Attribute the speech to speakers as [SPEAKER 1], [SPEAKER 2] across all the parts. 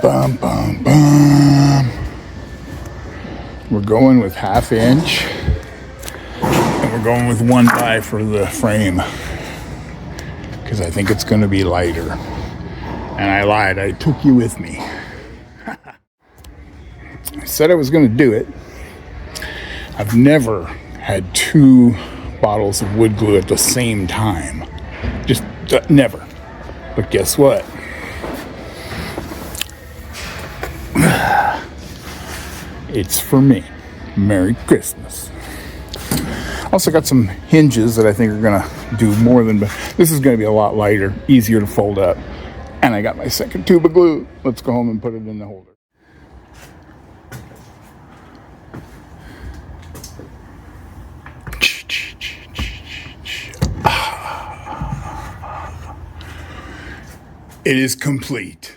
[SPEAKER 1] Bum, bum, bum. We're going with 1/2 inch. And we're going with 1x for the frame. Because I think it's going to be lighter. And I lied. I took you with me. I said I was going to do it. I've never had 2 bottles of wood glue at the same time. Just never. But guess what? It's for me. Merry Christmas. Also got some hinges that I think are going to do more than... This is going to be a lot lighter, easier to fold up. And I got my second tube of glue. Let's go home and put it in the holder. It is complete.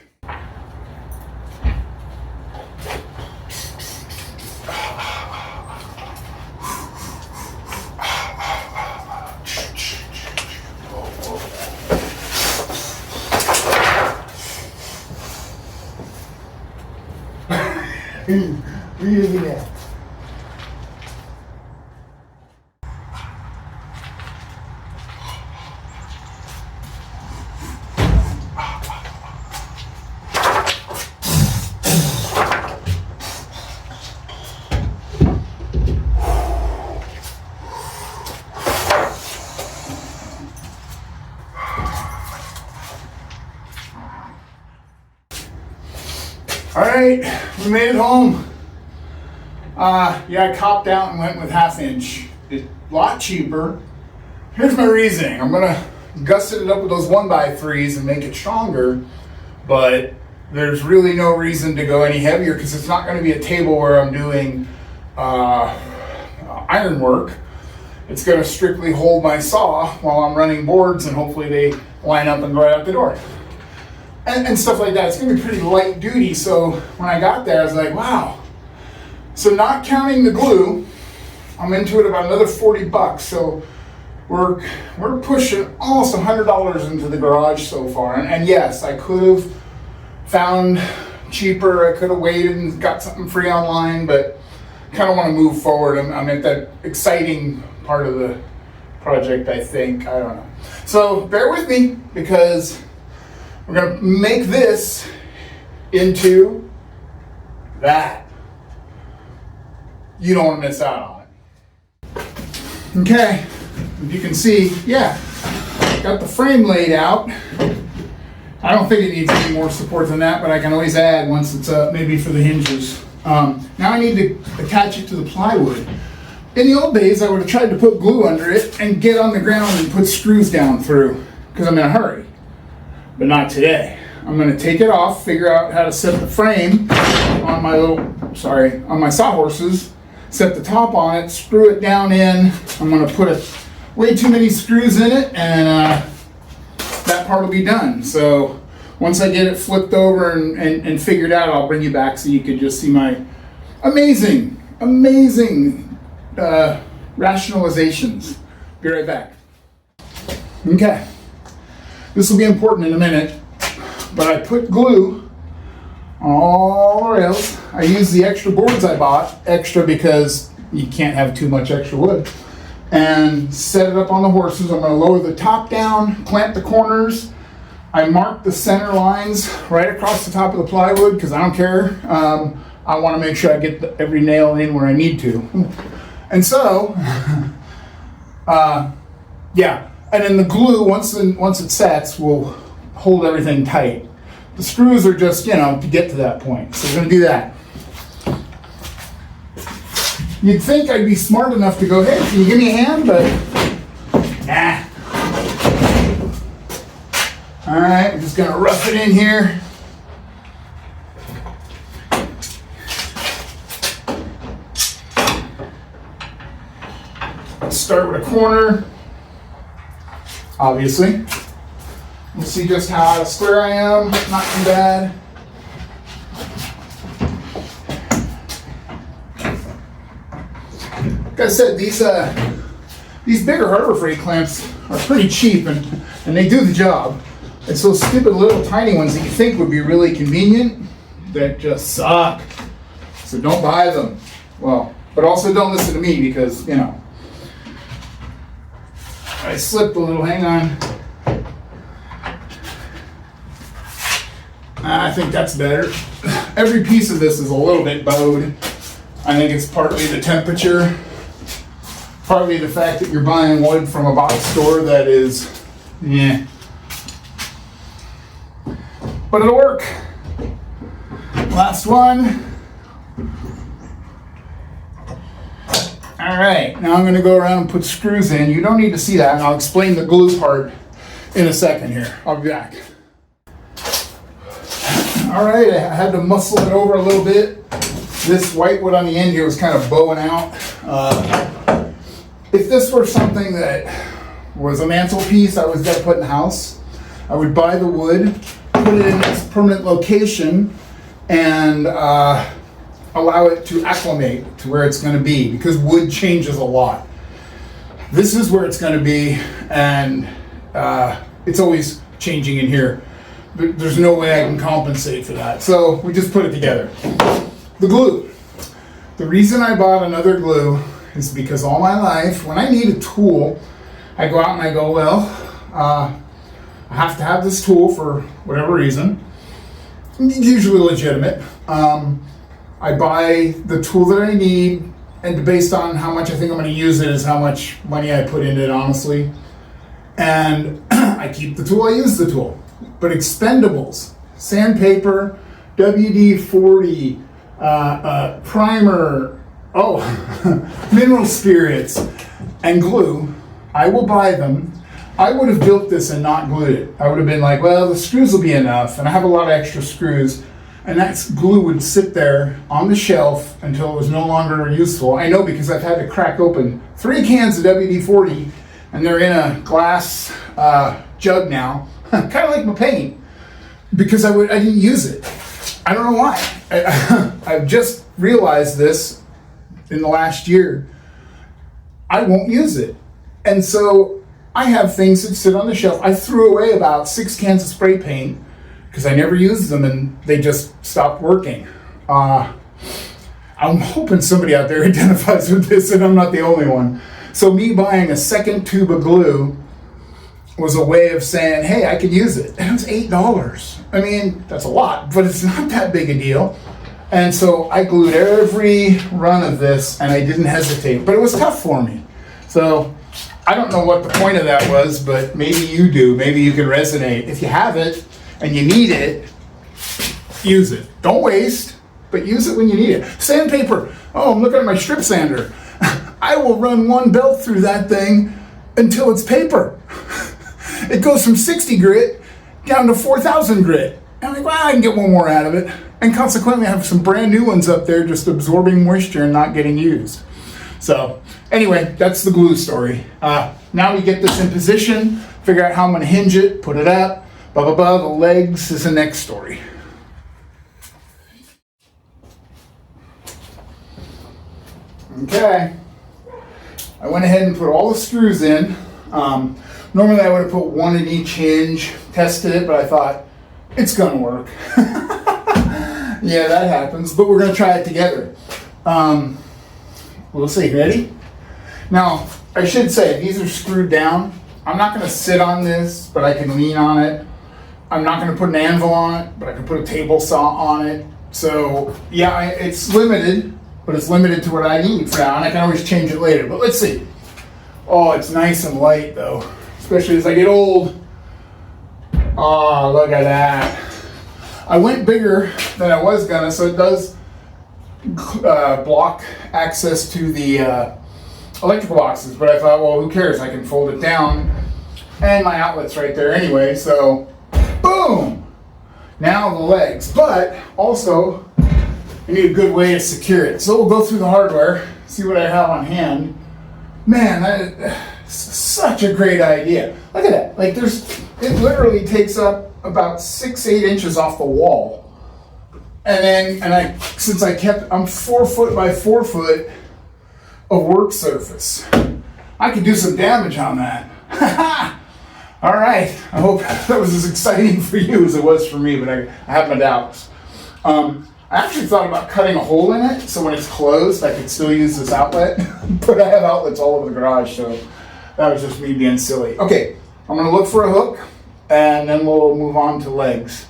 [SPEAKER 1] Really bad. All right, we made it home. Yeah, I copped out and went with 1/2 inch. It's a lot cheaper. Here's my reasoning. I'm gonna gusset it up with those 1x3s and make it stronger, but there's really no reason to go any heavier because it's not gonna be a table where I'm doing iron work. It's gonna strictly hold my saw while I'm running boards, and hopefully they line up and go right out the door. And stuff like that. It's gonna be pretty light duty. So when I got there, I was like, wow. So not counting the glue, I'm into it about another 40 bucks. So we're pushing almost $100 into the garage so far. And yes, I could have found cheaper. I could have waited and got something free online, but kind of want to move forward. I'm at that exciting part of the project, I think. I don't know. So bear with me because we're going to make this into that. You don't want to miss out on it. Okay, as you can see, yeah, got the frame laid out. I don't think it needs any more support than that, but I can always add once it's maybe for the hinges. Now I need to attach it to the plywood. In the old days, I would have tried to put glue under it and get on the ground and put screws down through because I'm in a hurry. But not today. I'm going to take it off, figure out how to set the frame on my on my sawhorses, set the top on it, screw it down in. I'm going to put way too many screws in it, and that part will be done. So once I get it flipped over and figured out, I'll bring you back so you can just see my amazing rationalizations. Be right back. Okay. This will be important in a minute, but I put glue on all the rails. I used the extra boards I bought, extra because you can't have too much extra wood, and set it up on the horses. I'm going to lower the top down, clamp the corners. I marked the center lines right across the top of the plywood because I don't care. I want to make sure I get every nail in where I need to. And so, yeah. And then the glue, once it sets, will hold everything tight. The screws are just, to get to that point. So we're going to do that. You'd think I'd be smart enough to go, hey, can you give me a hand? But, nah. All right, I'm just going to rough it in here. Let's start with a corner. Obviously. You'll see just how out of square I am. Not too bad. Like I said, these bigger Harbor Freight clamps are pretty cheap and they do the job. It's those stupid little tiny ones that you think would be really convenient that just suck. So don't buy them. Well, but also don't listen to me because, you know, I slipped a little, hang on. I think that's better. Every piece of this is a little bit bowed. I think it's partly the temperature, partly the fact that you're buying wood from a box store that is, yeah. But it'll work. Last one. All right, now I'm going to go around and put screws in. You don't need to see that, and I'll explain the glue part in a second here. I'll be back. All right, I had to muscle it over a little bit. This white wood on the end here was kind of bowing out. If this were something that was a mantelpiece I was going to put in the house, I would buy the wood, put it in its permanent location, and allow it to acclimate to where it's going to be, because wood changes a lot. This is where it's going to be, and it's always changing in here. There's no way I can compensate for that. So we just put it together. The glue. The reason I bought another glue is because all my life, when I need a tool, I go out and I go, well, I have to have this tool for whatever reason, usually legitimate. I buy the tool that I need, and based on how much I think I'm going to use it is how much money I put into it, honestly. And I keep the tool, I use the tool. But expendables, sandpaper, WD-40, primer, mineral spirits, and glue, I will buy them. I would have built this and not glued it. I would have been like, well, the screws will be enough, and I have a lot of extra screws, and that glue would sit there on the shelf until it was no longer useful. I know because I've had to crack open 3 cans of WD-40, and they're in a glass jug now, kind of like my paint, because I didn't use it. I don't know why. I've just realized this in the last year. I won't use it. And so I have things that sit on the shelf. I threw away about 6 cans of spray paint because I never used them and they just stopped working. I'm hoping somebody out there identifies with this and I'm not the only one. So me buying a second tube of glue was a way of saying, hey, I could use it. And it was $8. I mean, that's a lot, but it's not that big a deal. And so I glued every run of this and I didn't hesitate, but it was tough for me. So I don't know what the point of that was, but maybe you do. Maybe you can resonate. If you have it and you need it, use it. Don't waste, but use it when you need it. Sandpaper. Oh, I'm looking at my strip sander. I will run one belt through that thing until it's paper. It goes from 60 grit down to 4,000 grit. And I'm like, well, I can get one more out of it. And consequently, I have some brand new ones up there just absorbing moisture and not getting used. So anyway, that's the glue story. Now we get this in position, figure out how I'm going to hinge it, put it up, blah, blah, blah. The legs is the next story. Okay. I went ahead and put all the screws in. Normally I would have put one in each hinge, tested it, but I thought, it's gonna work. Yeah, that happens, but we're gonna try it together. We'll see, ready? Now, I should say, these are screwed down. I'm not gonna sit on this, but I can lean on it. I'm not gonna put an anvil on it, but I can put a table saw on it. So, yeah, it's limited, but it's limited to what I need for now, and I can always change it later, but let's see. Oh, it's nice and light though, especially as I get old. Oh, look at that. I went bigger than I was gonna, so it does block access to the electrical boxes, but I thought, well, who cares? I can fold it down, and my outlet's right there anyway, so boom! Now the legs, but also I need a good way to secure it. So we'll go through the hardware, see what I have on hand. Man, that's such a great idea. Look at that. Like it literally takes up about 6-8 inches off the wall. And then, I'm 4 foot by 4 foot of work surface. I could do some damage on that. All right. I hope that was as exciting for you as it was for me, but I have my doubts. I actually thought about cutting a hole in it so when it's closed I could still use this outlet, but I have outlets all over the garage, so that was just me being silly. Okay, I'm gonna look for a hook and then we'll move on to legs.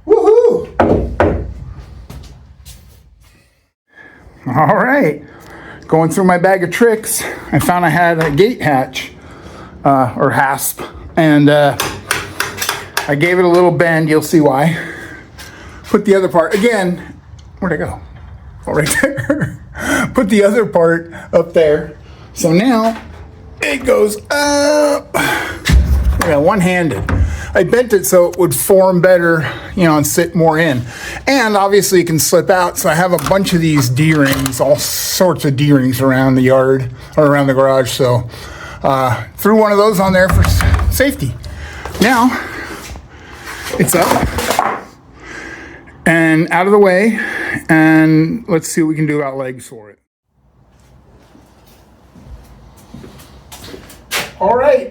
[SPEAKER 1] Woohoo! All right, going through my bag of tricks, I found I had a gate hatch, or hasp, and I gave it a little bend, you'll see why. Put the other part, again, where'd I go? Oh, right there. Put the other part up there. So now it goes up. Yeah, one-handed. I bent it so it would form better, you know, and sit more in. And obviously it can slip out, so I have a bunch of these D-rings, all sorts of D-rings around the yard, or around the garage, so threw one of those on there for safety. Now, it's up and out of the way, and let's see what we can do about legs for it. All right,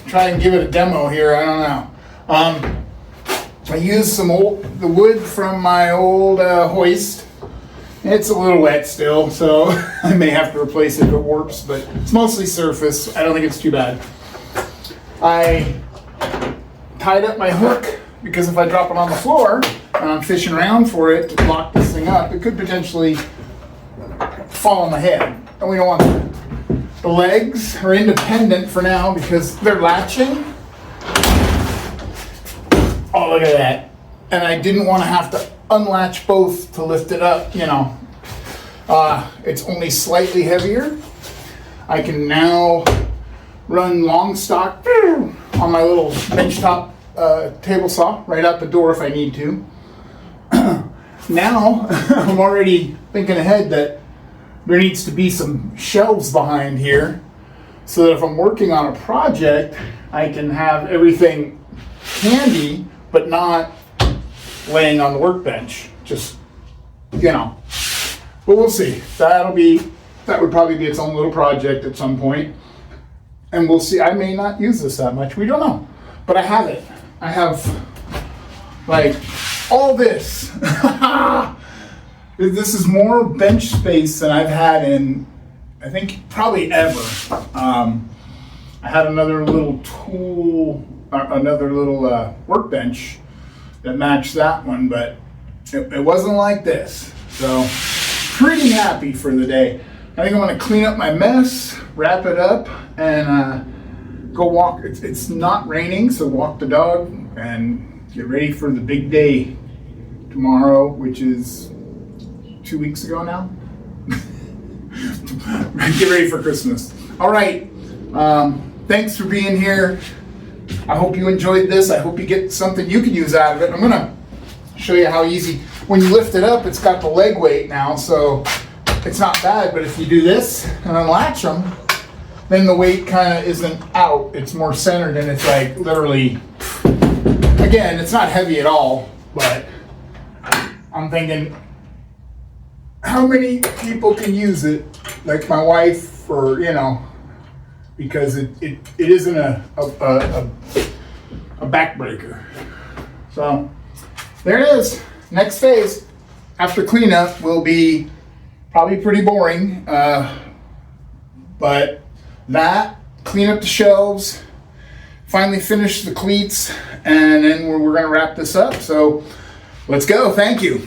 [SPEAKER 1] try and give it a demo here. I don't know. I used the wood from my old hoist. It's a little wet still, so I may have to replace it if it warps, but it's mostly surface. I don't think it's too bad. I tied up my hook because if I drop it on the floor and I'm fishing around for it to lock this thing up, it could potentially fall on my head, and we don't want that. The legs are independent for now because they're latching. Oh, look at that. And I didn't want to have to unlatch both to lift it up, you know. It's only slightly heavier. I can now run long stock on my little benchtop table saw right out the door if I need to. Now, I'm already thinking ahead that there needs to be some shelves behind here so that if I'm working on a project, I can have everything handy, but not laying on the workbench. Just, you know, but we'll see. That would probably be its own little project at some point. And we'll see. I may not use this that much. We don't know. But I have it. I have, like, all this. This is more bench space than I've had in, I think, probably ever. I had another little tool, another little workbench that matched that one, but it wasn't like this. So, pretty happy for the day. I think I'm gonna clean up my mess, wrap it up, and go walk. It's not raining, so walk the dog and get ready for the big day tomorrow, which is 2 weeks ago now. Get ready for Christmas. All right, thanks for being here. I hope you enjoyed this. I hope you get something you can use out of it. I'm gonna show you how easy. When you lift it up, it's got the leg weight now, so it's not bad, but if you do this and unlatch them, then the weight kind of isn't out. It's more centered and it's like literally, again, it's not heavy at all, but I'm thinking, how many people can use it? Like my wife, or, you know, because it isn't a backbreaker. So there it is. Next phase after cleanup will be probably pretty boring, but that, clean up the shelves, finally finish the cleats, and then we're gonna wrap this up. So let's go. Thank you.